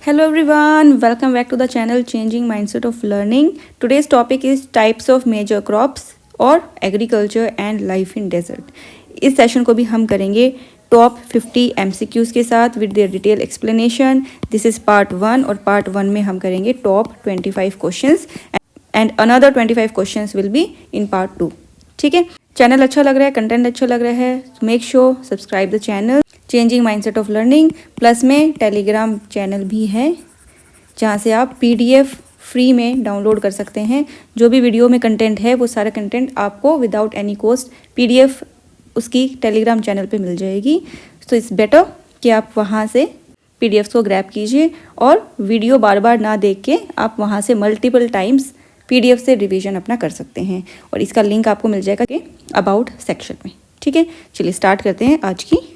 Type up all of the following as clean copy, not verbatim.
Hello everyone, welcome back to the channel Changing Mindset of Learning. Today's topic is types of major crops और agriculture and life in desert. इस session को भी हम करेंगे top 50 MCQs के साथ with their detail explanation. This is part 1 और part 1 में हम करेंगे top 25 questions and another 25 questions will be in part 2. ठीक है, चैनल अच्छा लग रहा है, कंटेंट अच्छा लग रहा है, make sure subscribe the channel changing mindset of learning. Plus में टेलीग्राम चैनल भी है जहाँ से आप PDF फ्री में डाउनलोड कर सकते हैं. जो भी वीडियो में कंटेंट है वो सारा कंटेंट आपको विदाउट एनी कॉस्ट PDF उसकी टेलीग्राम चैनल पे मिल जाएगी. तो इट्स बेटर कि आप वहाँ से PDFs को ग्रैब कीजिए और वीडियो बार बार ना देख के आप वहाँ से मल्टीपल टाइम्स PDF से रिवीजन अपना कर सकते हैं. और इसका लिंक आपको मिल जाएगा कि अबाउट सेक्शन में. ठीक है, चलिए स्टार्ट करते हैं आज की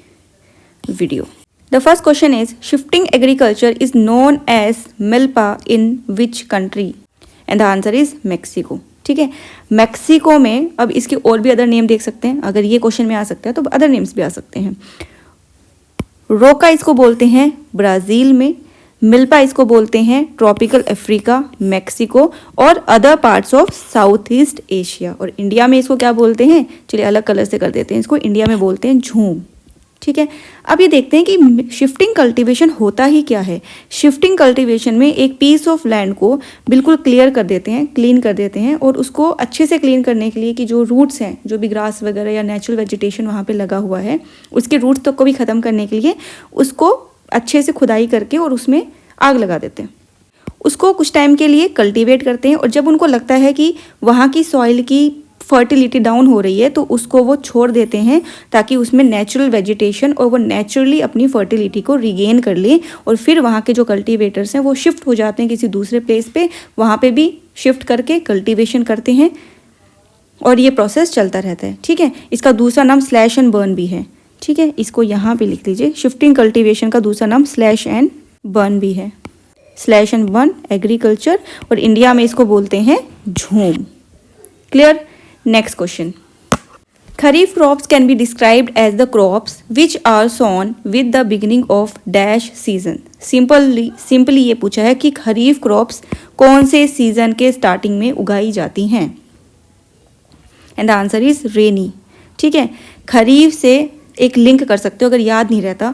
video. The first question is shifting agriculture is known as milpa in which country? And the answer is Mexico. ठीक है, मैक्सिको में, अब इसके और भी अदर नेम देख सकते हैं. अगर ये क्वेश्चन में आ सकता है तो अदर नेम्स भी आ सकते हैं. रोका इसको बोलते हैं ब्राज़ील में, मिल्पा इसको बोलते हैं ट्रॉपिकल अफ्रीका, मैक्सिको और other parts of south east Asia. और इंडिया में इसको क्या बोलते हैं? चलिए अलग कलर से कर देते हैं. इसको इंडिया में बोलते हैं झूम. ठीक है, अब ये देखते हैं कि शिफ्टिंग कल्टीवेशन होता ही क्या है. शिफ्टिंग कल्टीवेशन में एक पीस ऑफ लैंड को बिल्कुल क्लियर कर देते हैं, क्लीन कर देते हैं. और उसको अच्छे से क्लीन करने के लिए कि जो रूट्स हैं, जो भी ग्रास वगैरह या नेचुरल वेजिटेशन वहाँ पे लगा हुआ है, उसके रूट्स तक को भी ख़त्म करने के लिए उसको अच्छे से खुदाई करके और उसमें आग लगा देते हैं. उसको कुछ टाइम के लिए कल्टीवेट करते हैं. और जब उनको लगता है कि वहाँ की सॉइल की फर्टिलिटी डाउन हो रही है तो उसको वो छोड़ देते हैं ताकि उसमें नेचुरल वेजिटेशन और वो नेचुरली अपनी फर्टिलिटी को रिगेन कर ले. और फिर वहाँ के जो कल्टीवेटर्स हैं वो शिफ्ट हो जाते हैं किसी दूसरे प्लेस पे, वहाँ पे भी शिफ्ट करके कल्टीवेशन करते हैं और ये प्रोसेस चलता रहता है. ठीक है, इसका दूसरा नाम स्लैश एंड बर्न भी है. ठीक है, इसको यहाँ पे लिख लीजिए. शिफ्टिंग कल्टीवेशन का दूसरा नाम स्लैश एंड बर्न भी है. स्लैश एंड बर्न एग्रीकल्चर, और इंडिया में इसको बोलते हैं jhum. Clear? Next question. Kharif crops can be described as the crops which are sown with the beginning of dash season. Simply ये पूछा है कि खरीफ क्रॉप्स कौन से सीजन के स्टार्टिंग में उगाई जाती हैं. And the answer is rainy. ठीक है, खरीफ से एक लिंक कर सकते हो अगर याद नहीं रहता.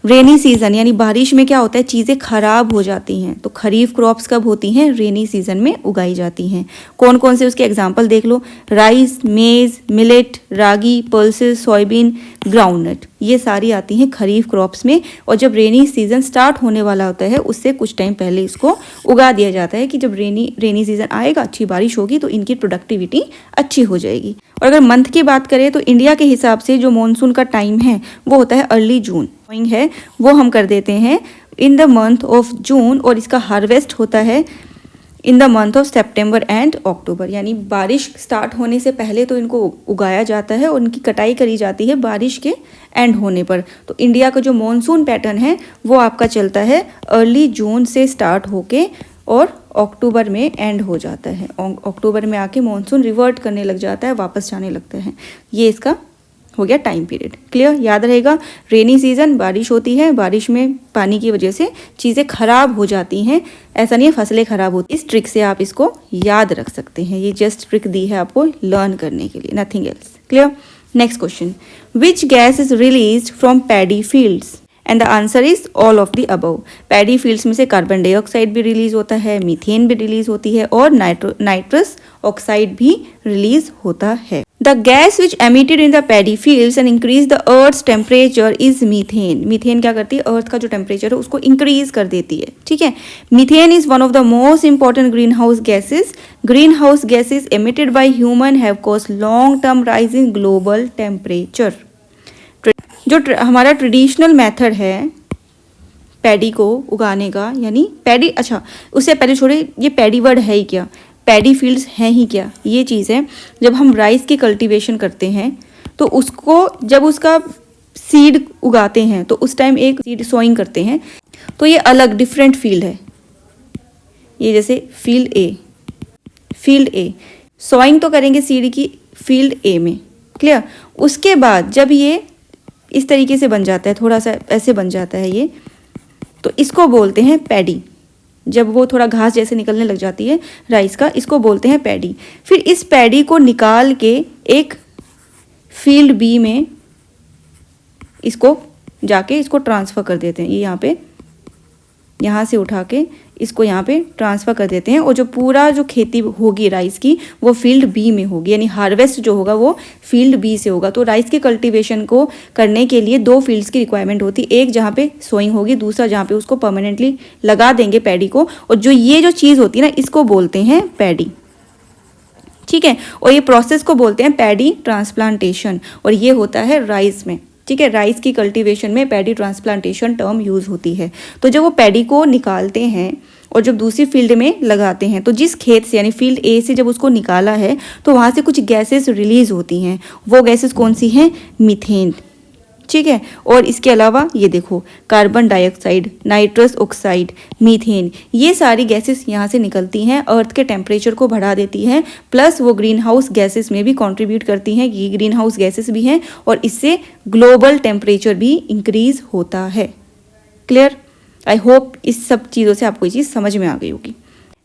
रेनी सीजन यानी बारिश में क्या होता है, चीज़ें खराब हो जाती हैं. तो खरीफ क्रॉप्स कब होती हैं? रेनी सीजन में उगाई जाती हैं. कौन कौन से उसके एग्जांपल देख लो. राइस, मेज, मिलेट, रागी, पल्सेस, सोयाबीन, ग्राउंडनट, ये सारी आती हैं खरीफ क्रॉप्स में. और जब रेनी सीजन स्टार्ट होने वाला होता है उससे कुछ टाइम पहले इसको उगा दिया जाता है कि जब रेनी सीजन आएगा, अच्छी बारिश होगी तो इनकी प्रोडक्टिविटी अच्छी हो जाएगी. और अगर मंथ की बात करें तो इंडिया के हिसाब से जो मॉनसून का टाइम है वो होता है अर्ली जून है, वो हम कर देते हैं in the month of June. और इसका हार्वेस्ट होता है in the month of September and October. यानी बारिश स्टार्ट होने से पहले तो इनको उगाया जाता है और उनकी कटाई करी जाती है बारिश के एंड होने पर. तो इंडिया का जो मॉनसून पैटर्न है वो आपका चलता है अर्ली जून से स्टार्ट होके और अक्टूबर में एंड हो जाता है. अक्टूबर में आके मॉनसून रिवर्ट करने लग जाता है, वापस जाने लगता है. ये इसका हो गया टाइम पीरियड. क्लियर? याद रहेगा, रेनी सीजन बारिश होती है, बारिश में पानी की वजह से चीज़ें खराब हो जाती हैं. ऐसा नहीं है फसलें खराब होती. इस ट्रिक से आप इसको याद रख सकते हैं. ये जस्ट ट्रिक दी है आपको लर्न करने के लिए, nothing else. Clear? Next question. Which gas is release from paddy fields? And the answer is all of the above. Paddy fields में से कार्बन डाइऑक्साइड भी रिलीज होता है, मीथेन भी रिलीज होती है और नाइट्रस ऑक्साइड भी रिलीज होता है. The gas which emitted in the paddy fields and increased the earth's temperature is methane. Methane क्या करती है? अर्थ का जो टेम्परेचर है उसको इंक्रीज कर देती है. ठीक है, methane is one of the most important green house gases. Green house gases emitted by human have caused long term rise in global temperature. जो हमारा ट्रेडिशनल मेथड है पैडी को उगाने का, यानी पैडी, अच्छा उससे पहले छोड़े, ये पैडी वर्ड है ही क्या, पैडी फील्ड्स हैं ही क्या, ये चीज़ है. जब हम राइस की कल्टीवेशन करते हैं तो उसको जब उसका सीड उगाते हैं तो उस टाइम एक सीड सोइंग करते हैं, तो ये अलग डिफरेंट फील्ड है. ये जैसे फील्ड ए सोइंग तो करेंगे सीड की फील्ड ए में. क्लियर? उसके बाद जब ये इस तरीके से बन जाता है, थोड़ा सा ऐसे बन जाता है ये, तो इसको बोलते हैं पैडी। जब वो थोड़ा घास जैसे निकलने लग जाती है राइस का, इसको बोलते हैं पैडी। फिर इस पैडी को निकाल के एक फील्ड बी में इसको जाके इसको ट्रांसफ़र कर देते हैं। ये यहाँ से उठा के इसको यहाँ पे ट्रांसफ़र कर देते हैं, और जो पूरा जो खेती होगी राइस की वो फील्ड बी में होगी, यानी हार्वेस्ट जो होगा वो फील्ड बी से होगा। तो राइस के कल्टीवेशन को करने के लिए 2 फील्ड्स की रिक्वायरमेंट होती है, एक जहाँ पे सोइंग होगी, दूसरा जहाँ पे उसको परमानेंटली लगा देंगे पैडी को। और जो ये जो चीज़ होती है ना, इसको बोलते हैं पैडी, ठीक है। और ये प्रोसेस को बोलते हैं पैडी ट्रांसप्लांटेशन, और ये होता है राइस में, ठीक है। राइस की कल्टीवेशन में पैडी ट्रांसप्लांटेशन टर्म यूज़ होती है। तो जब वो पैडी को निकालते हैं और जब दूसरी फील्ड में लगाते हैं, तो जिस खेत से यानी फील्ड ए से जब उसको निकाला है तो वहाँ से कुछ गैसेस रिलीज होती हैं। वो गैसेस कौन सी हैं? मीथेन, ठीक है। और इसके अलावा ये देखो, carbon dioxide, nitrous oxide, methane, ये सारी गैसेस यहाँ से निकलती हैं, अर्थ के टेम्परेचर को बढ़ा देती हैं, प्लस वो ग्रीन हाउस गैसेस में भी कंट्रीब्यूट करती हैं। ये ग्रीन हाउस गैसेस भी हैं और इससे ग्लोबल टेम्परेचर भी इंक्रीज होता है। क्लियर? आई होप इस सब चीज़ों से आपको ये चीज़ समझ में आ गई होगी।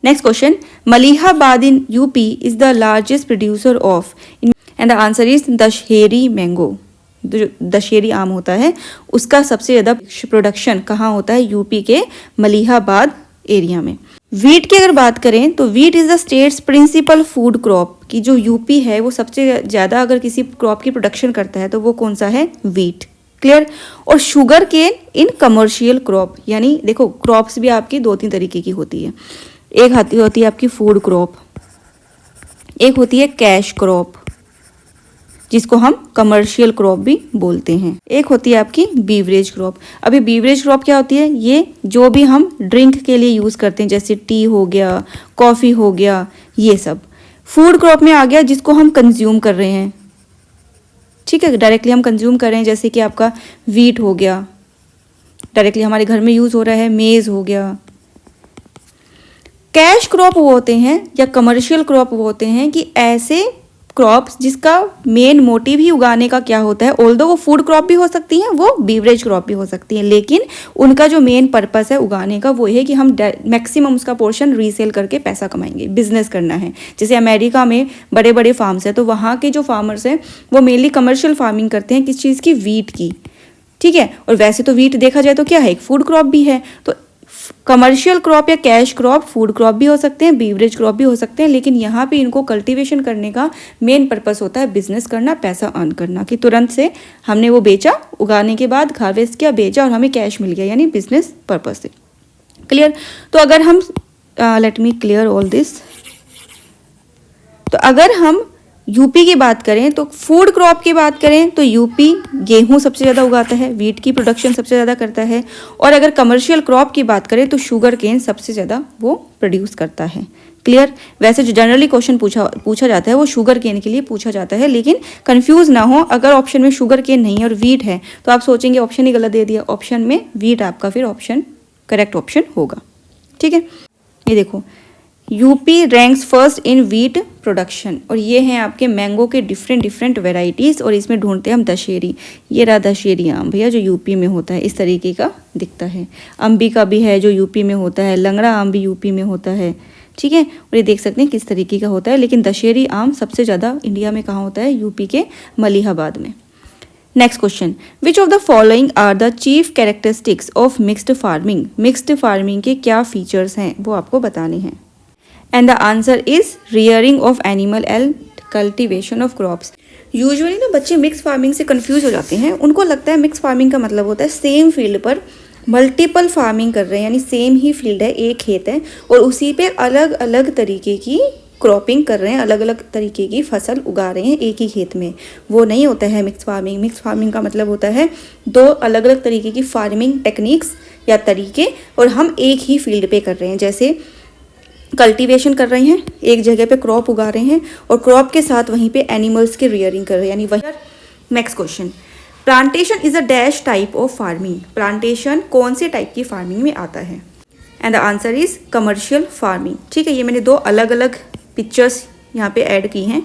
Next question, Malihabad in UP is the largest producer of, and the answer is Dasheri mango. जो दशहरी आम होता है उसका सबसे ज़्यादा प्रोडक्शन कहाँ होता है? यूपी के मलिहाबाद एरिया में। वीट की अगर बात करें तो wheat is the state's principal food crop, की जो यूपी है वो सबसे ज़्यादा अगर किसी क्रॉप की प्रोडक्शन करता है तो वो कौन सा है? वीट। क्लियर? और sugar cane in commercial crop, यानी देखो क्रॉप्स भी आपकी 2-3 तरीके की होती है। एक होती है आपकी फूड क्रॉप, एक होती है कैश क्रॉप जिसको हम कमर्शियल क्रॉप भी बोलते हैं, एक होती है आपकी बीवरेज क्रॉप। अभी बीवरेज क्रॉप क्या होती है? ये जो भी हम ड्रिंक के लिए यूज़ करते हैं, जैसे टी हो गया, कॉफ़ी हो गया, ये सब फूड क्रॉप में आ गया जिसको हम कंज्यूम कर रहे हैं, ठीक है, डायरेक्टली हम कंज्यूम कर रहे हैं। जैसे कि आपका वीट हो गया, डायरेक्टली हमारे घर में यूज़ हो रहा है, मेज़ हो गया। कैश क्रॉप वो होते हैं या कमर्शियल क्रॉप वो होते हैं कि ऐसे क्रॉप्स जिसका मेन मोटिव ही उगाने का क्या होता है, ऑल्दो वो फूड क्रॉप भी हो सकती हैं, वो बीवरेज क्रॉप भी हो सकती हैं, लेकिन उनका जो मेन पर्पस है उगाने का वो है कि हम मैक्सिमम उसका पोर्शन रीसेल करके पैसा कमाएंगे, बिजनेस करना है। जैसे अमेरिका में बड़े बड़े फार्म्स हैं, तो वहाँ के जो फार्मर्स हैं वो मेनली कमर्शियल फार्मिंग करते हैं, किस चीज़ की? वीट की, ठीक है। और वैसे तो वीट देखा जाए तो क्या है? एक फूड क्रॉप भी है। तो कमर्शियल क्रॉप या कैश क्रॉप फूड क्रॉप भी हो सकते हैं, बीवरेज क्रॉप भी हो सकते हैं, लेकिन यहाँ पे इनको कल्टीवेशन करने का मेन पर्पस होता है बिजनेस करना, पैसा अर्न करना, कि तुरंत से हमने वो बेचा, उगाने के बाद हार्वेस्ट किया, बेचा और हमें कैश मिल गया, यानी बिजनेस पर्पस से। क्लियर? तो अगर हम let me clear all this. तो अगर हम यूपी की बात करें तो फूड क्रॉप की बात करें तो यूपी गेहूं सबसे ज़्यादा उगाता है, वीट की प्रोडक्शन सबसे ज़्यादा करता है। और अगर कमर्शियल क्रॉप की बात करें तो शुगर केन सबसे ज़्यादा वो प्रोड्यूस करता है। क्लियर? वैसे जो जनरली क्वेश्चन पूछा जाता है वो शुगर केन के लिए पूछा जाता है, लेकिन कंफ्यूज ना हो, अगर ऑप्शन में शुगर केन नहीं है और वीट है तो आप सोचेंगे ऑप्शन ही गलत दे दिया। ऑप्शन में वीट आपका फिर ऑप्शन करेक्ट ऑप्शन होगा, ठीक है। ये देखो, UP ranks first in wheat production, और ये हैं आपके मैंगो के डिफरेंट वेराइटीज़, और इसमें ढूंढते हैं हम दशहरी। ये रहा दशहरी आम भैया जो यूपी में होता है, इस तरीके का दिखता है। अम्बी का भी है जो यूपी में होता है, लंगड़ा आम भी यूपी में होता है, ठीक है। और ये देख सकते हैं किस तरीके का होता है, लेकिन दशहरी आम सबसे ज़्यादा इंडिया में कहाँ होता है? यूपी के मलिहाबाद में। Next question, which of the following are the chief characteristics of mixed farming? Mixed farming के क्या फीचर्स हैं वो आपको बताने हैं। And the answer is rearing of animal and cultivation of crops. Usually ना बच्चे मिक्स फार्मिंग से कंफ्यूज हो जाते हैं, उनको लगता है मिक्स फार्मिंग का मतलब होता है सेम फील्ड पर मल्टीपल फार्मिंग कर रहे हैं, यानी सेम ही फील्ड है, एक खेत है और उसी पे अलग अलग तरीके की क्रॉपिंग कर रहे हैं, अलग अलग तरीके की फसल उगा रहे हैं एक ही खेत में। वो नहीं होता है मिक्स फार्मिंग। मिक्स फार्मिंग का मतलब होता है 2 अलग अलग तरीके की फार्मिंग टेक्निक्स या तरीके, और हम एक ही फील्ड पे कर रहे हैं। जैसे कल्टीवेशन कर रहे हैं, एक जगह पे क्रॉप उगा रहे हैं और क्रॉप के साथ वहीं पे एनिमल्स की रियरिंग कर रहे हैं, यानी वही। Next question, plantation is a dash type of farming. Plantation कौन से टाइप की फार्मिंग में आता है? And the answer is commercial farming, ठीक है। ये मैंने 2 अलग अलग पिक्चर्स यहाँ पे ऐड की हैं।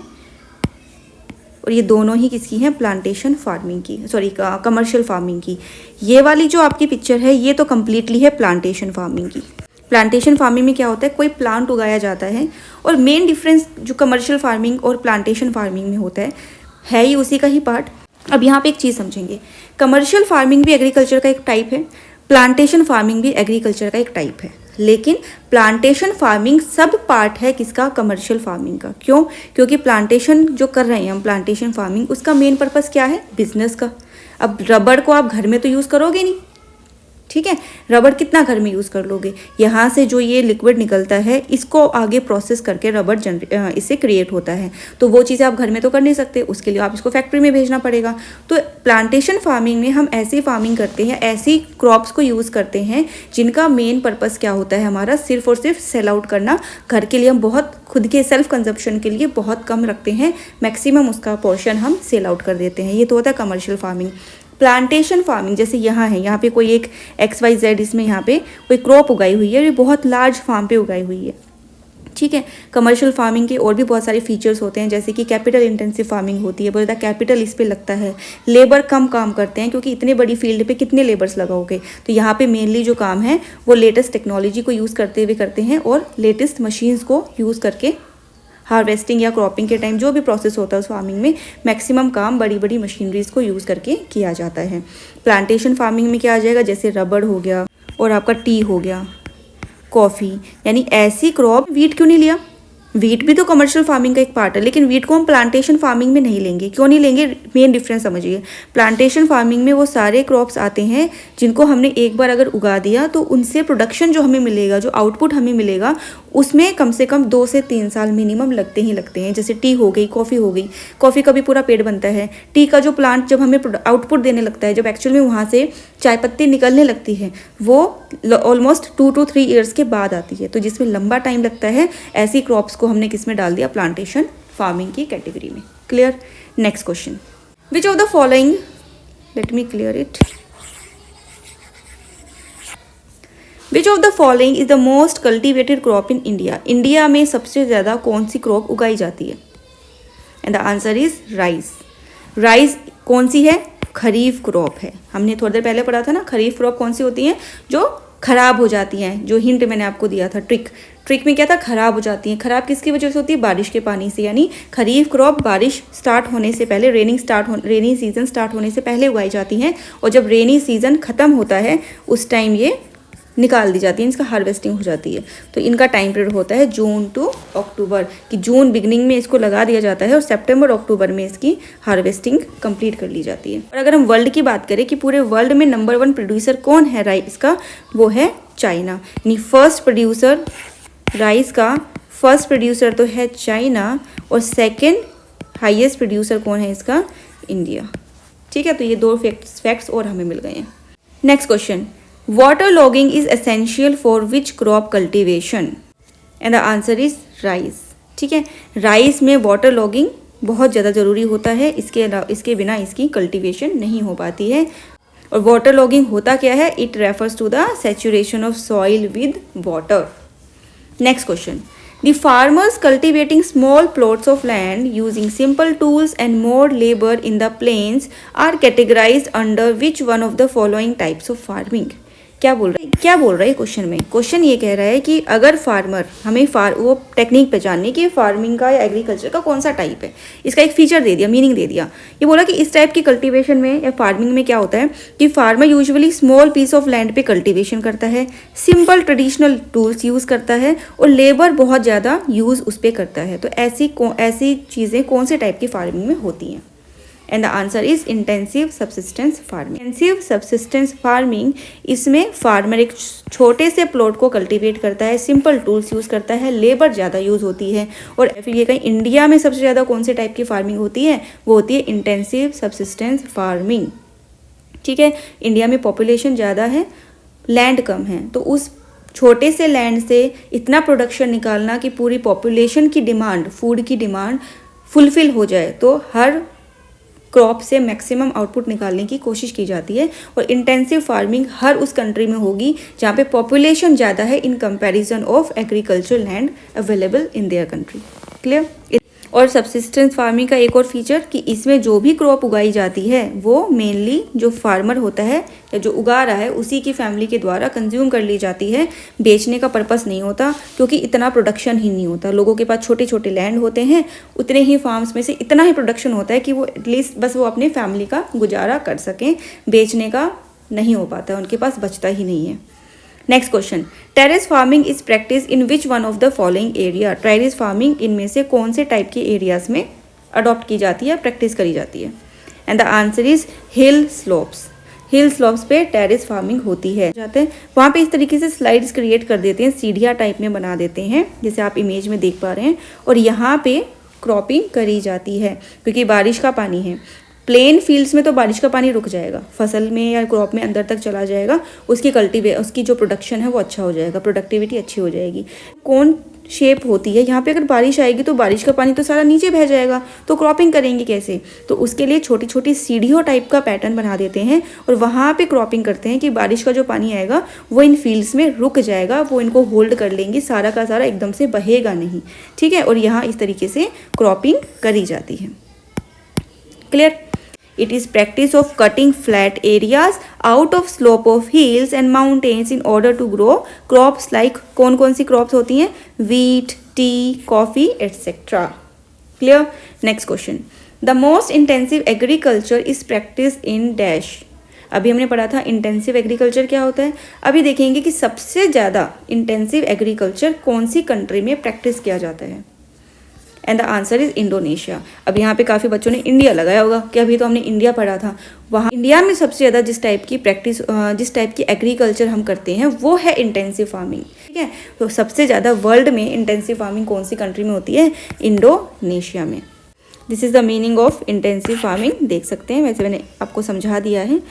और ये दोनों ही किसकी हैं, प्लांटेशन फार्मिंग की, सॉरी कमर्शियल फार्मिंग की। ये वाली जो आपकी पिक्चर है ये तो कम्प्लीटली है प्लांटेशन फार्मिंग की। प्लांटेशन फार्मिंग में क्या होता है, कोई प्लांट उगाया जाता है, और मेन डिफरेंस जो कमर्शियल फार्मिंग और प्लांटेशन फार्मिंग में होता है ही उसी का ही पार्ट। अब यहाँ पे एक चीज़ समझेंगे, कमर्शियल फार्मिंग भी एग्रीकल्चर का एक टाइप है, प्लांटेशन फार्मिंग भी एग्रीकल्चर का एक टाइप है, लेकिन प्लांटेशन फार्मिंग सब पार्ट है किसका, कमर्शियल फार्मिंग का। क्यों, क्योंकि प्लांटेशन जो कर रहे हैं हम, प्लांटेशन फार्मिंग, उसका मेन पर्पस क्या है, बिजनेस का। अब रबड़ को आप घर में तो यूज़ करोगे नहीं, ठीक है, रबड़ कितना घर में यूज़ कर लोगे, यहाँ से जो ये लिक्विड निकलता है इसको आगे प्रोसेस करके रबड़ इससे क्रिएट होता है, तो वो चीज़ें आप घर में तो कर नहीं सकते, उसके लिए आप इसको फैक्ट्री में भेजना पड़ेगा। तो प्लांटेशन फार्मिंग में हम ऐसी फार्मिंग करते हैं, ऐसी क्रॉप्स को यूज़ करते हैं जिनका मेन पर्पस क्या होता है हमारा, सिर्फ और सिर्फ सेल आउट करना। घर के लिए हम बहुत खुद के सेल्फ कंजप्शन के लिए बहुत कम रखते हैं, मैक्सिमम उसका पोर्शन हम सेल आउट कर देते हैं। ये तो होता है कमर्शियल फार्मिंग। प्लांटेशन फार्मिंग जैसे यहाँ है, यहाँ पे कोई एक XYZ इसमें यहाँ पे कोई क्रॉप उगाई हुई है, और ये बहुत लार्ज फार्म पे उगाई हुई है, ठीक है। कमर्शियल फार्मिंग के और भी बहुत सारे फीचर्स होते हैं, जैसे कि कैपिटल इंटेंसिव फार्मिंग होती है, बहुत ज़्यादा कैपिटल इस पे लगता है, लेबर कम काम करते हैं, क्योंकि इतने बड़ी फील्ड पे कितने लेबर्स लगाओगे। तो यहाँ पे मेनली जो काम है वो लेटेस्ट टेक्नोलॉजी को यूज़ करते हुए करते हैं, और लेटेस्ट मशीन्स को यूज़ करके हार्वेस्टिंग या क्रॉपिंग के टाइम जो भी प्रोसेस होता है उस फार्मिंग में मैक्सिमम काम बड़ी बड़ी मशीनरीज को यूज़ करके किया जाता है। प्लांटेशन फार्मिंग में क्या आ जाएगा, जैसे रबड़ हो गया और आपका टी हो गया, कॉफ़ी, यानी ऐसी क्रॉप। वीट क्यों नहीं लिया, वीट भी तो कमर्शियल फार्मिंग का एक पार्ट है, लेकिन वीट को हम प्लांटेशन फार्मिंग में नहीं लेंगे। क्यों नहीं लेंगे, मेन डिफरेंस समझिए। प्लांटेशन फार्मिंग में वो सारे क्रॉप्स आते हैं जिनको हमने एक बार अगर उगा दिया तो उनसे प्रोडक्शन जो हमें मिलेगा, जो आउटपुट हमें मिलेगा, उसमें कम से कम 2 से 3 साल मिनिमम लगते ही लगते हैं। जैसे टी हो गई, कॉफ़ी हो गई, कॉफ़ी का भी पूरा पेड़ बनता है। टी का जो प्लांट जब हमें आउटपुट देने लगता है, जब एक्चुअल में वहाँ से चाय पत्ती निकलने लगती है, वो ऑलमोस्ट 2 to 3 ईयर्स के बाद आती है, तो जिसमें लंबा टाइम लगता है। ऐसी क्रॉप्स को हमने किस में डाल दिया, प्लांटेशन फार्मिंग की कैटेगरी में। Clear. Next question, which of the following, let me clear it, which of the following is the most cultivated crop in India. India में सबसे ज़्यादा कौन सी क्रॉप उगाई जाती है, and the answer is rice. Rice कौन सी है, खरीफ क्रॉप है। हमने थोड़ी देर पहले पढ़ा था ना, खरीफ क्रॉप कौन सी होती है, जो खराब हो जाती हैं। जो हिंट मैंने आपको दिया था, ट्रिक में क्या था, खराब हो जाती हैं। खराब किसकी वजह से होती है, बारिश के पानी से। यानी खरीफ क्रॉप बारिश स्टार्ट होने से पहले, रेनी सीजन स्टार्ट होने से पहले उगाई जाती हैं, और जब रेनी सीजन ख़त्म होता है उस टाइम ये निकाल दी जाती है, इसका हार्वेस्टिंग हो जाती है। तो इनका टाइम पीरियड होता है जून टू अक्टूबर, कि जून बिगनिंग में इसको लगा दिया जाता है और सितंबर अक्टूबर में इसकी हार्वेस्टिंग कंप्लीट कर ली जाती है। और अगर हम वर्ल्ड की बात करें कि पूरे वर्ल्ड में नंबर 1 प्रोड्यूसर कौन है राइस का, वो है चाइना। यानी फर्स्ट प्रोड्यूसर राइस का, फर्स्ट प्रोड्यूसर तो है चाइना, और सेकेंड हाईएस्ट प्रोड्यूसर कौन है इसका, इंडिया। ठीक है, तो ये 2 फैक्ट्स और हमें मिल गए हैं। Next question, water logging is essential for which crop cultivation, and the answer is rice. ठीक है, राइस में वाटर लॉगिंग बहुत ज़्यादा ज़रूरी होता है, इसके बिना इसकी कल्टिवेशन नहीं हो पाती है। और वाटर लॉगिंग होता क्या है, it refers to the saturation of soil with water. Next question, the farmers cultivating small plots of land using simple tools and more labor in the plains are categorized under which one of the following types of farming? क्या बोल रहा है question में, question ये कह रहा है कि अगर फार्मर, हमें वो टेक्निक पहचाननी कि फार्मिंग का या एग्रीकल्चर का कौन सा टाइप है, इसका एक फीचर दे दिया, मीनिंग दे दिया। ये बोला कि इस टाइप की कल्टीवेशन में या फार्मिंग में क्या होता है कि farmer usually small piece of land पे कल्टीवेशन करता है, सिंपल ट्रेडिशनल टूल्स यूज़ करता है, और लेबर बहुत ज़्यादा यूज़ उस पर करता है। तो ऐसी चीज़ें कौन से टाइप की फार्मिंग में होती हैं, and the answer is intensive subsistence farming. Intensive subsistence farming, इसमें फार्मर एक छोटे से प्लॉट को कल्टीवेट करता है, सिंपल टूल्स यूज़ करता है, लेबर ज़्यादा यूज़ होती है। और फिर ये कहीं इंडिया में सबसे ज़्यादा कौन से टाइप की फार्मिंग होती है, वो होती है इंटेंसिव सब्सिस्टेंस फार्मिंग। ठीक है, इंडिया में पॉपुलेशन ज़्यादा है, लैंड कम है, तो उस छोटे से लैंड से इतना प्रोडक्शन निकालना कि पूरी पॉपुलेशन की डिमांड, फूड की डिमांड फुलफिल हो जाए, तो हर क्रॉप से मैक्सिमम आउटपुट निकालने की कोशिश की जाती है। और इंटेंसिव फार्मिंग हर उस कंट्री में होगी जहाँ पे पॉपुलेशन ज़्यादा है in comparison of agriculture land available in their country. Clear. और सब्सिस्टेंस फार्मिंग का एक और फीचर कि इसमें जो भी क्रॉप उगाई जाती है वो मेनली जो फार्मर होता है या जो उगा रहा है उसी की फैमिली के द्वारा कंज्यूम कर ली जाती है, बेचने का पर्पस नहीं होता, क्योंकि इतना प्रोडक्शन ही नहीं होता। लोगों के पास छोटे छोटे लैंड होते हैं, उतने ही फार्म्स में से इतना ही प्रोडक्शन होता है कि वो एटलीस्ट बस वो अपने फैमिली का गुजारा कर सकें, बेचने का नहीं हो पाता, उनके पास बचता ही नहीं है। Next question, terrace farming is practice in which one of the following area. Terrace farming इनमें से कौन से टाइप के एरियाज में अडॉप्ट की जाती है, प्रैक्टिस करी जाती है? And the answer is hill slopes. Hill slopes पे टेरेस फार्मिंग होती है। जाते हैं वहाँ पे इस तरीके से स्लाइड्स क्रिएट कर देते हैं, सीढ़ियाँ टाइप में बना देते हैं जैसे आप इमेज में देख पा रहे हैं, और यहाँ पे क्रॉपिंग करी जाती है क्योंकि बारिश का पानी है। प्लेन फील्ड्स में तो बारिश का पानी रुक जाएगा, फसल में या क्रॉप में अंदर तक चला जाएगा, उसकी जो प्रोडक्शन है वो अच्छा हो जाएगा, प्रोडक्टिविटी अच्छी हो जाएगी। कौन शेप होती है यहाँ पे, अगर बारिश आएगी तो बारिश का पानी तो सारा नीचे बह जाएगा, तो क्रॉपिंग करेंगे कैसे? तो उसके लिए छोटी छोटी सीढ़ियों टाइप का पैटर्न बना देते हैं और वहाँ पे क्रॉपिंग करते हैं कि बारिश का जो पानी आएगा वो इन फील्ड्स में रुक जाएगा, वो इनको होल्ड कर लेंगी, सारा का सारा एकदम से बहेगा नहीं, ठीक है। और यहाँ इस तरीके से क्रॉपिंग करी जाती है। Clear? It is practice of cutting flat areas out of slope of hills and mountains in order to grow crops like कौन कौन सी crops होती हैं? Wheat, tea, coffee, etc. Clear? Next question. The most intensive agriculture is practiced in dash. अभी हमने पढ़ा था intensive agriculture क्या होता है। अभी देखेंगे कि सबसे ज़्यादा इंटेंसिव एग्रीकल्चर कौन सी कंट्री में प्रैक्टिस किया जाता है। And the answer is Indonesia. अब यहाँ पे काफ़ी बच्चों ने इंडिया लगाया होगा कि अभी तो हमने इंडिया पढ़ा था। वहाँ इंडिया में सबसे ज़्यादा जिस टाइप की एग्रीकल्चर हम करते हैं वो है इंटेंसिव फार्मिंग, ठीक है। तो सबसे ज़्यादा वर्ल्ड में इंटेंसिव फार्मिंग कौन सी कंट्री में होती है? इंडोनेशिया में। This is the meaning of intensive farming, देख सकते हैं, वैसे मैंने आपको समझा दिया है।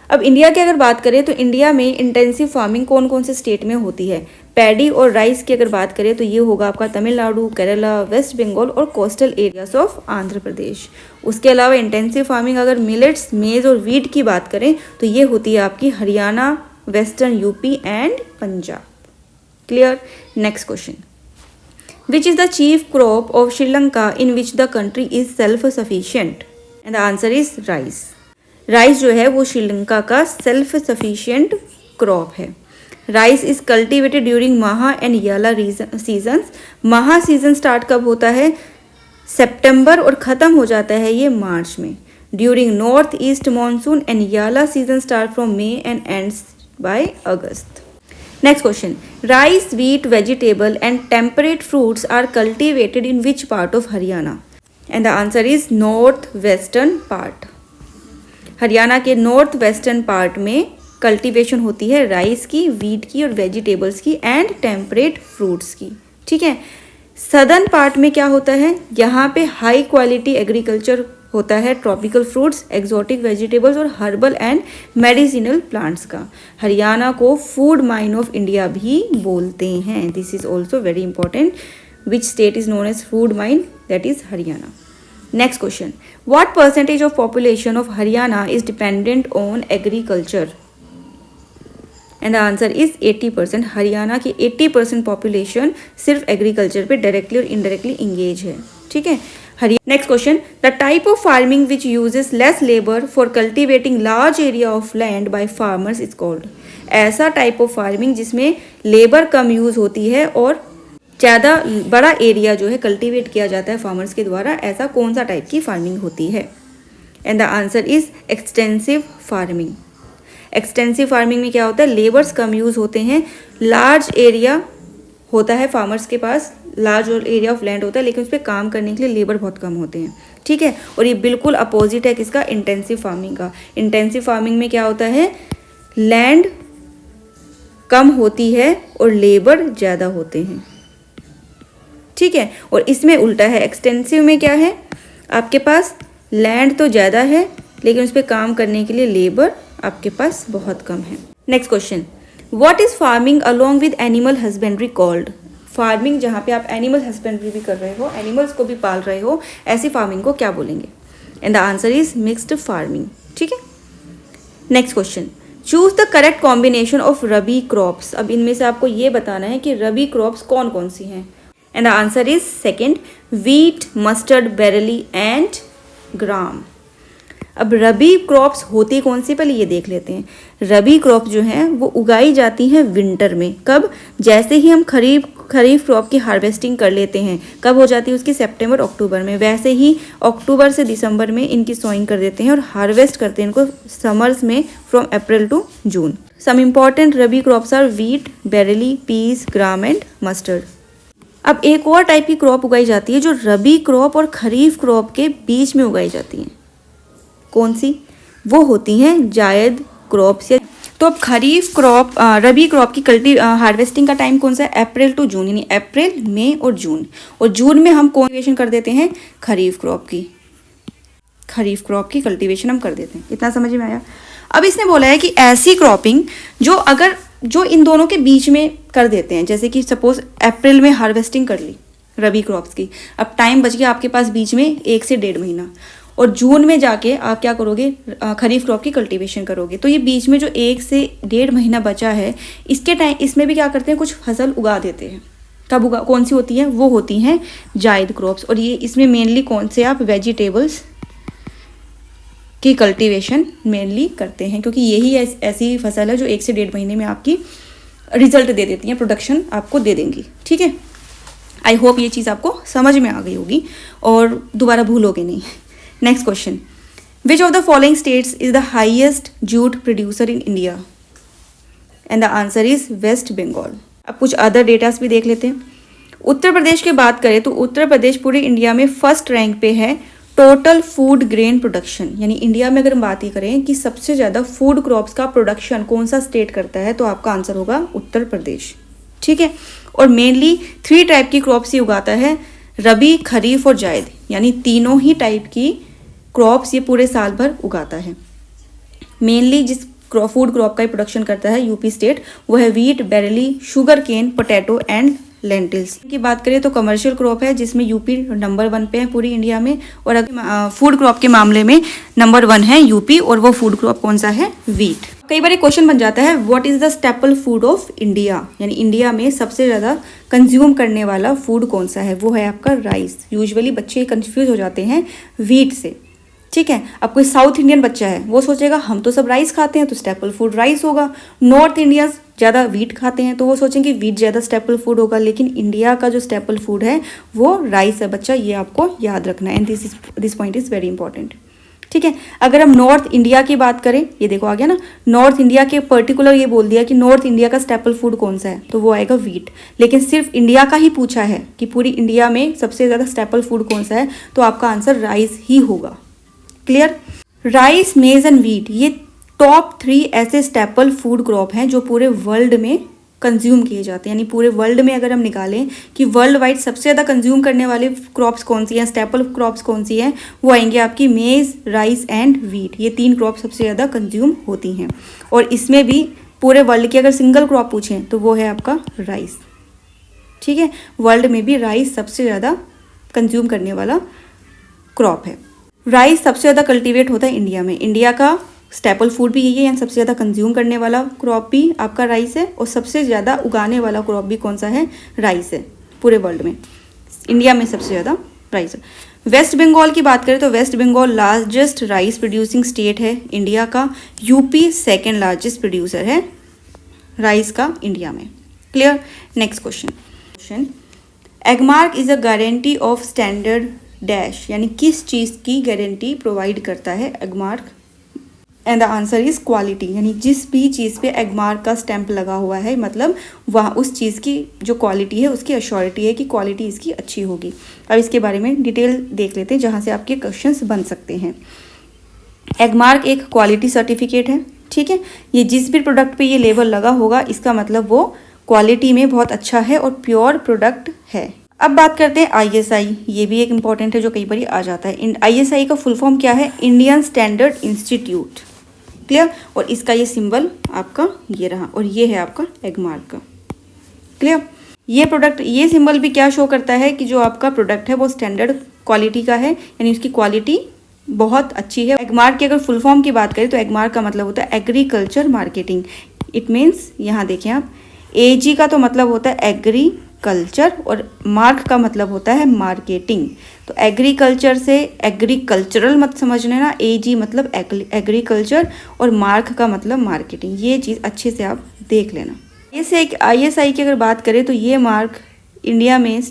अब इंडिया की अगर बात करें तो इंडिया में इंटेंसिव फार्मिंग कौन कौन से स्टेट में होती है? पैडी और राइस की अगर बात करें तो ये होगा आपका तमिलनाडु, केरला, वेस्ट बंगाल और coastal areas of Andhra Pradesh. उसके अलावा इंटेंसिव फार्मिंग अगर मिलेट्स, मेज और वीट की बात करें तो ये होती है आपकी Haryana, western UP and Punjab. Clear? Next question, which is the chief crop of Sri Lanka in which the country is self sufficient? And the answer is rice. Rice जो है वो श्रीलंका का सेल्फ सफिशिएंट क्रॉप है। राइस इज कल्टिवेटेड ड्यूरिंग महा and याला seasons. महा season start कब होता है? सितंबर, और ख़त्म हो जाता है ये मार्च में। During north east monsoon and Yala season start from May and ends by August. Next question, rice, wheat, vegetable and temperate fruits are cultivated in which part of Haryana? And the answer is north western part. Haryana के north western part में cultivation होती है rice की, wheat की और vegetables की and temperate fruits की, ठीक है। सदर्न पार्ट में क्या होता है? यहाँ पे हाई क्वालिटी एग्रीकल्चर होता है, ट्रॉपिकल फ्रूट्स, एक्सोटिक वेजिटेबल्स और हर्बल एंड मेडिसिनल प्लांट्स का। हरियाणा को फूड माइन ऑफ इंडिया भी बोलते हैं। This is also very important. Which state is known as food mine? That is Haryana. Next question, what percentage of population of Haryana is dependent on agriculture? And the answer is 80%. Haryana की 80% population सिर्फ agriculture पे directly और indirectly engage है, ठीक है। Next question, the type of farming which uses less labour for cultivating large area of land by farmers is called. ऐसा type of farming जिसमें labour कम use होती है और ज़्यादा बड़ा एरिया जो है कल्टीवेट किया जाता है फार्मर्स के द्वारा, ऐसा कौन सा टाइप की फार्मिंग होती है? And the answer is extensive farming. Extensive farming में क्या होता है? लेबर्स कम यूज़ होते हैं, लार्ज एरिया होता है फार्मर्स के पास, लार्ज एरिया ऑफ लैंड होता है, लेकिन उस पर काम करने के लिए लेबर बहुत कम होते हैं, ठीक है। और ये बिल्कुल अपोजिट है किसका? इंटेंसिव फार्मिंग का। इंटेंसिव फार्मिंग में क्या होता है? लैंड कम होती है और लेबर ज़्यादा होते हैं, ठीक है। और इसमें उल्टा है, एक्सटेंसिव में क्या है? आपके पास लैंड तो ज़्यादा है लेकिन उस पर काम करने के लिए लेबर आपके पास बहुत कम है। Next question, what is farming along with animal husbandry called? Farming जहाँ पे आप एनिमल हस्बेंड्री भी कर रहे हो, एनिमल्स को भी पाल रहे हो, ऐसी फार्मिंग को क्या बोलेंगे? And the answer is mixed farming, ठीक है। Next question, choose the correct combination of rabi crops. अब इनमें से आपको ये बताना है कि रबी क्रॉप्स कौन कौन सी हैं। And the answer is second, wheat, mustard, barley and gram. अब रबी क्रॉप्स होती कौन सी, पहले ये देख लेते हैं। रबी क्रॉप जो हैं वो उगाई जाती हैं विंटर में। कब? जैसे ही हम खरीफ क्रॉप की हार्वेस्टिंग कर लेते हैं, कब हो जाती है उसकी? सितंबर अक्टूबर में। वैसे ही अक्टूबर से दिसंबर में इनकी सोइंग कर देते हैं और हार्वेस्ट करते हैं इनको समर्स में from April to June. Some important rabi crops are wheat, barley, peas, gram and mustard. अब एक और टाइप की क्रॉप उगाई जाती है जो रबी क्रॉप और खरीफ क्रॉप के बीच में उगाई जाती हैं। कौन सी? वो होती हैं जायद क्रॉप्स। या तो अब खरीफ क्रॉप, रबी क्रॉप की हार्वेस्टिंग का टाइम कौन सा है? अप्रैल टू जून, यानी अप्रैल, मई और जून। और जून में हम कल्टीवेशन कर देते हैं खरीफ क्रॉप की कल्टीवेशन हम कर देते हैं। इतना समझ में आया? अब इसने बोला है कि ऐसी क्रॉपिंग जो इन दोनों के बीच में कर देते हैं, जैसे कि सपोज अप्रैल में हार्वेस्टिंग कर ली रबी क्रॉप्स की, अब टाइम बच गया आपके पास बीच में 1 से 1.5 महीना, और जून में जाके आप क्या करोगे? खरीफ क्रॉप की कल्टीवेशन करोगे। तो ये बीच में जो 1 से 1.5 महीना बचा है, इसमें भी क्या करते हैं? कुछ फसल उगा देते हैं। कौन सी होती हैं? वो होती हैं जायद क्रॉप्स। और ये इसमें मेनली कौन से आप वेजिटेबल्स की कल्टीवेशन मेनली करते हैं, क्योंकि यही ऐसी फसल है जो 1 से 1.5 महीने में आपकी रिजल्ट दे देती हैं, प्रोडक्शन आपको दे देंगी। ठीक है, आई होप ये चीज़ आपको समझ में आ गई होगी और दोबारा भूलोगे नहीं। Next question, which of the following states is the highest jute producer in India? And the answer is West Bengal. अब कुछ अदर डेटास भी देख लेते हैं। उत्तर प्रदेश की बात करें तो उत्तर प्रदेश पूरे इंडिया में फर्स्ट रैंक पे है टोटल फूड ग्रेन प्रोडक्शन, यानी इंडिया में अगर हम बात ही करें कि सबसे ज़्यादा फूड क्रॉप्स का प्रोडक्शन कौन सा स्टेट करता है, तो आपका आंसर होगा उत्तर प्रदेश। ठीक है, और मेनली 3 टाइप की क्रॉप्स ही उगाता है, रबी, खरीफ और जायद, यानी तीनों ही टाइप की क्रॉप्स ये पूरे साल भर उगाता है। मेनली जिस फूड क्रॉप का ही प्रोडक्शन करता है यूपी स्टेट, वो है wheat, barley, sugar cane, potato and lentils की बात करें तो कमर्शियल क्रॉप है जिसमें यूपी नंबर 1 पे है पूरी इंडिया में। और अगर फूड क्रॉप के मामले में नंबर 1 है यूपी, और वो फूड क्रॉप कौन सा है? वीट। कई बार एक क्वेश्चन बन जाता है, what is the staple food of India, यानी इंडिया में सबसे ज़्यादा कंज्यूम करने वाला फूड कौन सा है? वो है आपका राइस। यूजुअली बच्चे कंफ्यूज हो जाते हैं वीट से। ठीक है, अब कोई साउथ इंडियन बच्चा है वो सोचेगा हम तो सब राइस खाते हैं तो स्टेपल फूड राइस होगा। नॉर्थ इंडियंस ज़्यादा वीट खाते हैं तो वो सोचेंगे वीट ज़्यादा स्टेपल फूड होगा, लेकिन इंडिया का जो स्टेपल फूड है वो राइस है बच्चा, ये आपको याद रखना है। And this point is very important. ठीक है, अगर हम नॉर्थ इंडिया की बात करें, ये देखो आ गया ना, नॉर्थ इंडिया के पर्टिकुलर ये बोल दिया कि नॉर्थ इंडिया का स्टेपल फूड कौन सा है, तो वो आएगा वीट। लेकिन सिर्फ इंडिया का ही पूछा है कि पूरी इंडिया में सबसे ज़्यादा स्टेपल फूड कौन सा है, तो आपका आंसर राइस ही होगा। क्लियर? राइस, मेज एंड वीट, ये टॉप 3 ऐसे स्टेपल फूड क्रॉप हैं जो पूरे वर्ल्ड में कंज्यूम किए जाते हैं। यानी पूरे वर्ल्ड में अगर हम निकालें कि वर्ल्ड वाइड सबसे ज़्यादा कंज्यूम करने वाले क्रॉप्स कौन सी हैं, स्टेपल क्रॉप्स कौन सी हैं, वो आएंगे आपकी मेज, राइस एंड वीट। ये 3 क्रॉप सबसे ज़्यादा कंज्यूम होती हैं। और इसमें भी पूरे वर्ल्ड की अगर सिंगल क्रॉप पूछें तो वो है आपका राइस। ठीक है, वर्ल्ड में भी राइस सबसे ज़्यादा कंज्यूम करने वाला क्रॉप है। राइस सबसे ज़्यादा कल्टीवेट होता है इंडिया में। इंडिया का स्टेपल फूड भी यही है, यानी सबसे ज़्यादा कंज्यूम करने वाला क्रॉप भी आपका राइस है, और सबसे ज़्यादा उगाने वाला क्रॉप भी कौन सा है? राइस है। पूरे वर्ल्ड में इंडिया में सबसे ज़्यादा राइस है। वेस्ट बंगाल की बात करें तो West Bengal largest rice producing state है इंडिया का। यूपी सेकेंड लार्जेस्ट प्रोड्यूसर है राइस का इंडिया में। Clear? Next question, Agmark is a guarantee of standard dash, यानी किस चीज़ की गारंटी प्रोवाइड करता है Agmark? And the answer is quality, यानी जिस भी चीज़ पे एगमार्क का स्टैंप लगा हुआ है, मतलब वहाँ उस चीज़ की जो क्वालिटी है उसकी अश्योरिटी है कि क्वालिटी इसकी अच्छी होगी। अब इसके बारे में डिटेल देख लेते हैं जहाँ से आपके क्वेश्चंस बन सकते हैं। एगमार्क एक क्वालिटी सर्टिफिकेट है। ठीक है, ये जिस भी प्रोडक्ट पे ये लेबल लगा होगा इसका मतलब वो क्वालिटी में बहुत अच्छा है और प्योर प्रोडक्ट है। अब बात करते हैं ISI, ये भी एक इम्पॉर्टेंट है जो कई बार आ जाता है। ISI का फुल फॉर्म क्या है? Indian standard institute. क्लियर? और इसका ये सिंबल आपका ये रहा, और ये है आपका एगमार्क का। क्लियर? ये प्रोडक्ट, ये सिंबल भी क्या शो करता है कि जो आपका प्रोडक्ट है वो स्टैंडर्ड क्वालिटी का है, यानी उसकी क्वालिटी बहुत अच्छी है। एगमार्क की अगर फुल फॉर्म की बात करें तो एगमार्क का मतलब होता है एग्रीकल्चर मार्केटिंग। इट मीन्स यहाँ देखें आप, AG का तो मतलब होता है एग्री एग्रीकल्चर और मार्क का मतलब होता है मार्केटिंग। तो एग्रीकल्चर से एग्रीकल्चरल मत समझना ना, एजी मतलब एग्रीकल्चर और मार्क का मतलब मार्केटिंग। ये चीज़ अच्छे से आप देख लेना। ISI की अगर बात करें तो ये मार्क इंडिया में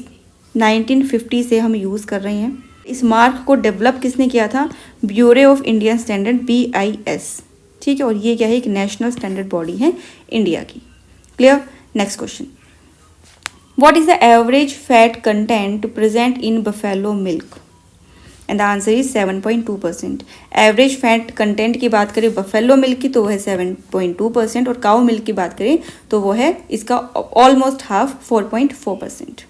1950 से हम यूज़ कर रहे हैं। इस मार्क को डेवलप किसने किया था? Bureau of Indian standard, BIS। ठीक है, और ये क्या है? एक नेशनल स्टैंडर्ड बॉडी है इंडिया की। Clear? Next question, what is the average fat content present in buffalo milk? And the answer is 7.2%। Average fat content की बात करें बफेलो मिल्क की तो वो है 7.2%, और काउ मिल्क की बात करें तो वो है इसका almost half 4.4%।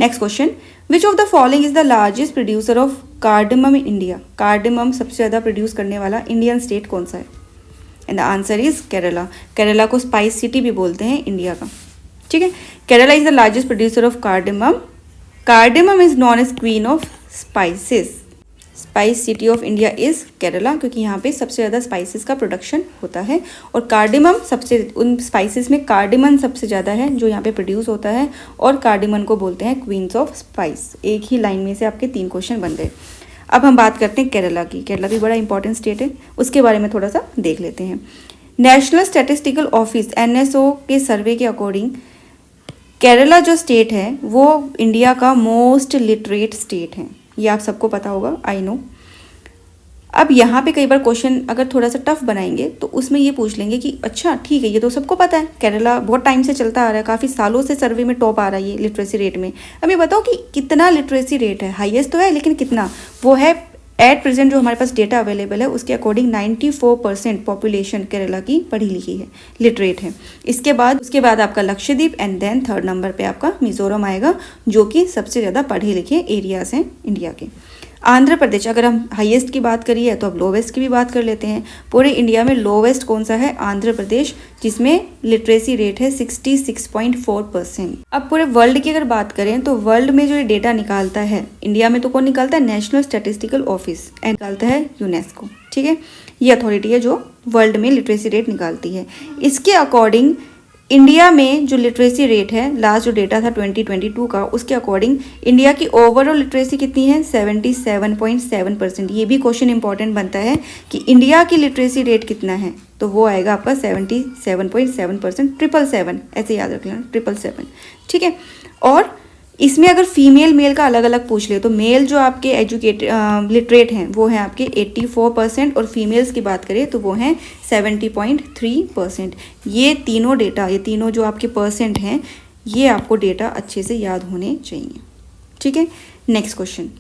Next question, which of the following is the largest producer of cardamom in India? Cardamom सबसे ज़्यादा प्रोड्यूस करने वाला इंडियन स्टेट कौन सा है? And the answer is Kerala. Kerala को स्पाइस सिटी भी बोलते हैं इंडिया का। ठीक है, Kerala is the largest producer of cardamom. Cardamom is known as queen of spices. Spice city of India is Kerala, क्योंकि यहाँ पे सबसे ज़्यादा स्पाइसेस का प्रोडक्शन होता है। और कार्डिमम सबसे, उन स्पाइसेस में कार्डिमन सबसे ज़्यादा है जो यहाँ पे प्रोड्यूस होता है, और कार्डिमन को बोलते हैं क्वींस ऑफ स्पाइस। एक ही लाइन में से आपके 3 क्वेश्चन बन गए। अब हम बात करते हैं केरला की। केरला भी बड़ा इंपॉर्टेंट स्टेट है, उसके बारे में थोड़ा सा देख लेते हैं। नेशनल स्टैटिस्टिकल ऑफिस NSO के सर्वे के अकॉर्डिंग केरला जो स्टेट है वो इंडिया का मोस्ट लिटरेट स्टेट है। ये आप सबको पता होगा, आई नो। अब यहाँ पे कई बार क्वेश्चन अगर थोड़ा सा टफ बनाएंगे तो उसमें ये पूछ लेंगे कि अच्छा ठीक है, ये तो सबको पता है, केरला बहुत टाइम से चलता आ रहा है, काफ़ी सालों से सर्वे में टॉप आ रहा है ये लिटरेसी रेट में। अब ये बताओ कि कितना लिटरेसी रेट है? हाईएस्ट तो है, लेकिन कितना? वो है एट प्रेजेंट जो हमारे पास डेटा अवेलेबल है उसके अकॉर्डिंग 94% पॉपुलेशन केरला की पढ़ी लिखी है, लिटरेट है। उसके बाद आपका Lakshadweep, and then third number पे आपका मिजोरम आएगा, जो कि सबसे ज़्यादा पढ़े लिखे एरियाज हैं इंडिया के। आंध्र प्रदेश, अगर हम हाईएस्ट की बात करिए तो अब लोवेस्ट की भी बात कर लेते हैं। पूरे इंडिया में लोवेस्ट कौन सा है? आंध्र प्रदेश, जिसमें लिटरेसी रेट है 66.4%। अब पूरे वर्ल्ड की अगर बात करें तो वर्ल्ड में जो ये डेटा निकालता है इंडिया में तो कौन निकालता है? नेशनल स्टैटिस्टिकल ऑफिस, एंड निकालता है यूनेस्को। ठीक है, ये अथॉरिटी है जो वर्ल्ड में लिटरेसी रेट निकालती है। इसके अकॉर्डिंग इंडिया में जो लिटरेसी रेट है, लास्ट जो डेटा था 2022 का, उसके अकॉर्डिंग इंडिया की ओवरऑल लिटरेसी कितनी है? 77.7%। ये भी क्वेश्चन इंपॉर्टेंट बनता है कि इंडिया की लिटरेसी रेट कितना है, तो वो आएगा आपका 77.7%। 777 ऐसे याद रख लेना, 777। ठीक है, और इसमें अगर फीमेल मेल का अलग अलग पूछ ले तो मेल जो आपके लिटरेट हैं वो हैं आपके 84%, और फीमेल्स की बात करें तो वो हैं 70.3%। ये तीनों डेटा, ये तीनों जो आपके परसेंट हैं, ये आपको डेटा अच्छे से याद होने चाहिए। ठीक है, next question,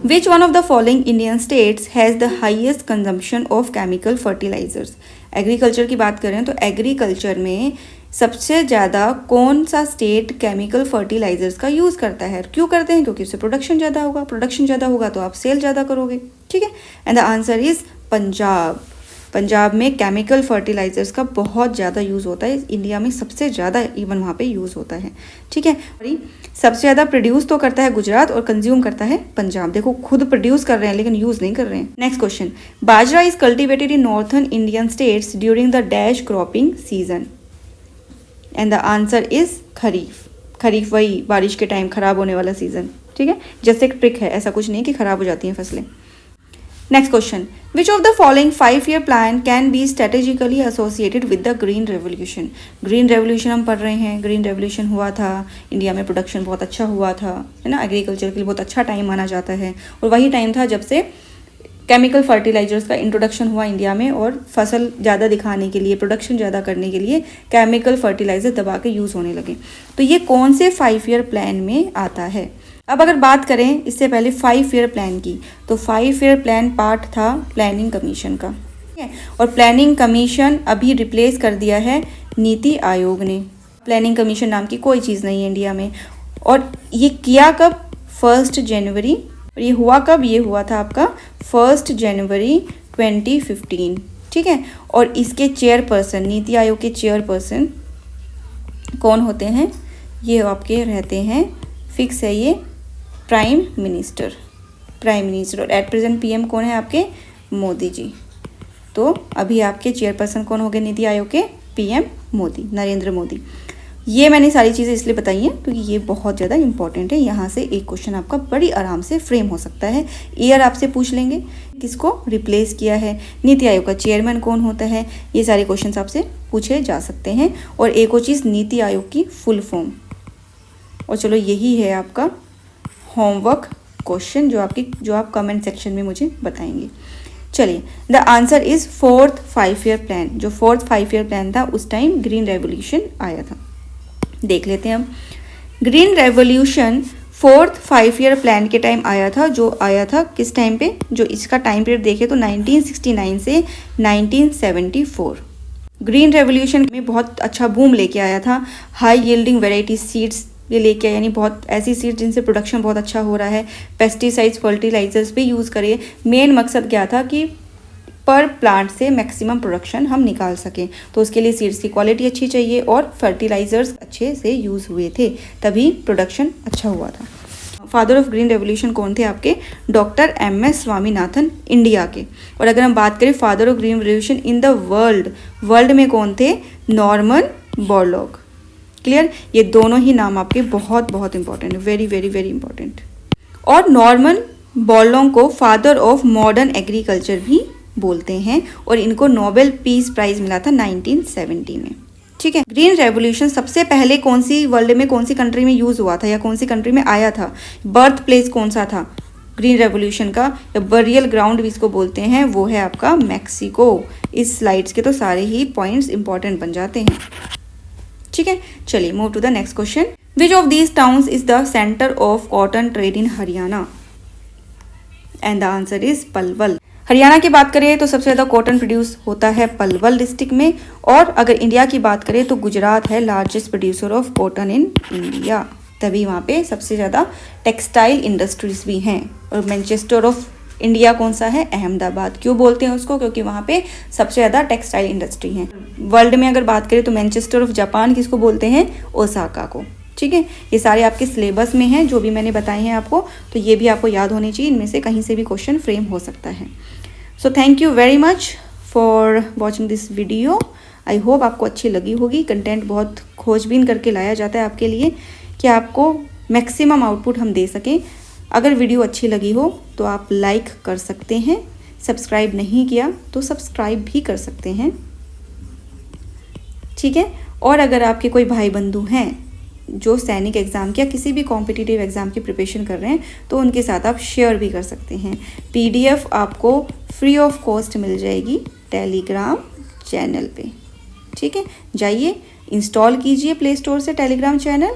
which one of the following Indian states has the highest consumption of chemical fertilizers? Agriculture की बात करें तो एग्रीकल्चर में सबसे ज़्यादा कौन सा स्टेट केमिकल फर्टिलाइजर्स का यूज़ करता है? क्यों करते हैं? क्योंकि उससे प्रोडक्शन ज़्यादा होगा, प्रोडक्शन ज़्यादा होगा तो आप सेल ज़्यादा करोगे। ठीक है, and the answer is Punjab. Punjab में केमिकल फर्टिलाइजर्स का बहुत ज़्यादा यूज़ होता है, इंडिया में सबसे ज़्यादा इवन वहाँ पे यूज़ होता है। ठीक है, सबसे ज़्यादा प्रोड्यूस तो करता है गुजरात और कंज्यूम करता है पंजाब। देखो, खुद प्रोड्यूस कर रहे हैं लेकिन यूज़ नहीं कर रहे हैं। Next question, bajra is cultivated in northern Indian states during the dash cropping season? And the answer is kharif. Kharif वही बारिश के टाइम खराब होने वाला सीजन। ठीक है, जैसे एक ट्रिक है, ऐसा कुछ नहीं कि खराब हो जाती हैं फसलें। Next question, which of the following 5-year plan can be strategically associated with the green revolution? Green revolution हम पढ़ रहे हैं, ग्रीन रेवोल्यूशन हुआ था, इंडिया में प्रोडक्शन बहुत अच्छा हुआ था, है ना, एग्रीकल्चर के लिए बहुत अच्छा टाइम माना जाता है, और वही टाइम था जब से केमिकल फर्टिलाइजर्स का इंट्रोडक्शन हुआ इंडिया में, और फसल ज़्यादा दिखाने के लिए, प्रोडक्शन ज़्यादा करने के लिए केमिकल फर्टिलाइजर दबा के यूज़ होने लगे। तो ये कौन से 5-year प्लान में आता है? अब अगर बात करें इससे पहले 5-year प्लान की, तो 5-year प्लान पार्ट था प्लानिंग कमीशन का। ठीक है, और प्लानिंग कमीशन अभी रिप्लेस कर दिया है नीति आयोग ने। प्लानिंग कमीशन नाम की कोई चीज़ नहीं है इंडिया में। और ये किया कब? 1 जनवरी। और ये हुआ कब? ये हुआ था आपका 1 जनवरी 2015। ठीक है, और इसके चेयरपर्सन, नीति आयोग के चेयरपर्सन कौन होते हैं? ये आपके रहते हैं, फिक्स है ये, प्राइम मिनिस्टर। और एट प्रेजेंट PM कौन है आपके? मोदी जी। तो अभी आपके चेयरपर्सन कौन हो गए नीति आयोग के? PM मोदी, नरेंद्र मोदी। ये मैंने सारी चीज़ें इसलिए बताई हैं क्योंकि ये बहुत ज़्यादा इंपॉर्टेंट है। यहाँ से एक क्वेश्चन आपका बड़ी आराम से फ्रेम हो सकता है। ईयर आपसे पूछ लेंगे, किसको रिप्लेस किया है, नीति आयोग का चेयरमैन कौन होता है, ये सारे क्वेश्चंस आपसे पूछे जा सकते हैं। और एक और चीज़, नीति आयोग की फुल फॉर्म। और चलो यही है आपका होमवर्क क्वेश्चन जो आप कमेंट सेक्शन में मुझे बताएंगे। चलिए, the answer is 4th 5 year plan. जो 4th 5 ईयर प्लान था उस टाइम ग्रीन रेवोल्यूशन आया था। देख लेते हैं हम। Green revolution 4th 5 year plan के टाइम आया था। जो आया था किस टाइम पे, जो इसका टाइम पीरियड देखें तो 1969 से 1974। ग्रीन रेवोल्यूशन में बहुत अच्छा बूम लेके आया था। हाई यील्डिंग वेराइटी सीड्स ये लेके आया, यानी बहुत ऐसी सीड्स जिनसे प्रोडक्शन बहुत अच्छा हो रहा है। पेस्टिसाइड्स फर्टिलाइजर्स भी यूज़ करिए। मेन मकसद क्या था कि पर प्लांट से मैक्सिमम प्रोडक्शन हम निकाल सकें, तो उसके लिए सीड्स की क्वालिटी अच्छी चाहिए और फर्टिलाइजर्स अच्छे से यूज़ हुए थे, तभी प्रोडक्शन अच्छा हुआ था। फादर ऑफ ग्रीन रेवोल्यूशन कौन थे आपके, डॉक्टर MS स्वामीनाथन, इंडिया के। और अगर हम बात करें father of green revolution in the world में कौन थे, नॉर्मन बोरलॉग। क्लियर, ये दोनों ही नाम आपके बहुत बहुत इंपॉर्टेंट है, वेरी वेरी वेरी इंपॉर्टेंट। और नॉर्मन बोरलॉग को फादर ऑफ मॉडर्न एग्रीकल्चर भी बोलते हैं और इनको नोबेल पीस प्राइज मिला था 1970 में। ठीक है, ग्रीन रेवोल्यूशन सबसे पहले कौन सी वर्ल्ड में, कौन सी कंट्री में यूज हुआ था या कौन सी कंट्री में आया था, बर्थ प्लेस कौन सा था ग्रीन रेवोल्यूशन का, या बरियल ग्राउंड भी इसको बोलते हैं, वो है आपका मैक्सिको। इस स्लाइड्स के तो सारे ही पॉइंट्स इंपॉर्टेंट बन जाते हैं। ठीक है, चलिए move to the next question. Which of these towns is the centre of cotton trade in Haryana, and the answer is Palwal. Haryana की बात करें तो सबसे ज़्यादा कॉटन प्रोड्यूस होता है पलवल डिस्ट्रिक्ट में। और अगर इंडिया की बात करें तो गुजरात है largest producer of cotton in India, तभी वहाँ पे सबसे ज़्यादा टेक्सटाइल इंडस्ट्रीज भी हैं। और मैनचेस्टर ऑफ इंडिया कौन सा है, अहमदाबाद। क्यों बोलते हैं उसको, क्योंकि वहाँ पे सबसे ज़्यादा टेक्सटाइल इंडस्ट्री है। वर्ल्ड में अगर बात करें तो मैनचेस्टर ऑफ जापान किसको बोलते हैं, ओसाका को। ठीक है, ये सारे आपके सिलेबस में हैं जो भी मैंने बताए हैं आपको, तो ये भी आपको याद होने चाहिए। इनमें से कहीं से भी क्वेश्चन फ्रेम हो सकता है। So thank you very much for watching this video. I hope आपको अच्छी लगी होगी। कंटेंट बहुत खोजबीन करके लाया जाता है आपके लिए कि आपको मैक्सिमम आउटपुट हम दे सकें। अगर वीडियो अच्छी लगी हो तो आप लाइक कर सकते हैं, सब्सक्राइब नहीं किया तो सब्सक्राइब भी कर सकते हैं। ठीक है, और अगर आपके कोई भाई बंधु हैं जो सैनिक एग्ज़ाम या किसी भी कॉम्पिटिटिव एग्ज़ाम की प्रिपरेशन कर रहे हैं तो उनके साथ आप शेयर भी कर सकते हैं। PDF आपको फ्री ऑफ कॉस्ट मिल जाएगी टेलीग्राम चैनल पे। ठीक है, जाइए इंस्टॉल कीजिए प्ले स्टोर से टेलीग्राम चैनल।